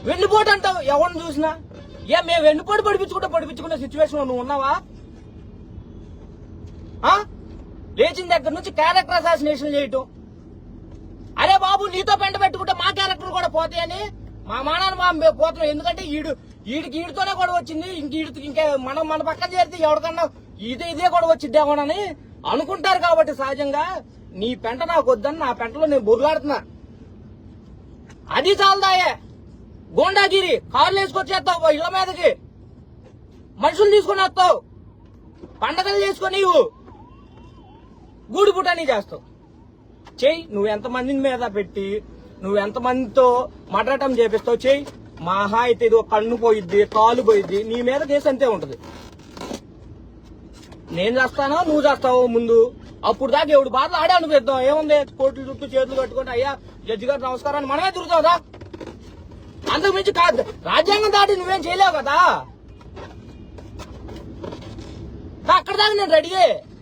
వెన్నుపోటు అంటావు ఎవరిని చూసినా. మేము వెన్నుపోటు పడిపించుకునే సిచ్యువేషన్ నువ్వు ఉన్నావా? లేచిన దగ్గర నుంచి క్యారెక్టర్ అసాసినేషన్ చేయటం. అరే బాబు, నీతో పెంట పెట్టుకుంటే మా క్యారెక్టర్ కూడా పోతాయని మా మానాన్ని మా పోతాం. ఎందుకంటే ఈడితోనే కూడా వచ్చింది. ఇంకా మన పక్కన చేరితే ఎవరికన్నా ఇదే కూడా వచ్చిద్దేమోనని అనుకుంటారు. కాబట్టి సహజంగా నీ పెంట నాకు వద్దని నా పెంటలో నేను బుర్లాడుతున్నా. అది చాలదాయే గోండాగిరి. కార్లు వేసుకొచ్చేస్తావు ఇళ్ల మీదకి, మనుషులు తీసుకుని వస్తావు, పండగలు చేసుకొని నువ్వు గూడు పుట్టని చేస్తావు. చెయ్యి, నువ్వు ఎంతమంది మీద పెట్టి నువ్వు ఎంతమందితో మటరటం చేపిస్తావు చెయ్యి. మహా అయితే ఇది కన్ను పోయిద్ది, కాలు పోయిద్ది, నీ మీద కేసు అంతే ఉంటది. నేను చేస్తానో నువ్వు చేస్తావు ముందు. అప్పుడు దాకా ఎవడు బాధలు ఆడే అనుభవిద్దాం. ఏముంది, కోర్టుల చుట్టూ చేతులు కట్టుకుంటే అయ్యా జడ్జి గారు నమస్కారాన్ని మనమే తిరుగుతావుదా? అంతకు మించి కాదు. రాజ్యాంగం దాటి నువ్వేం చేయలేవు కదా. అక్కడ దాకా నేను రెడీ.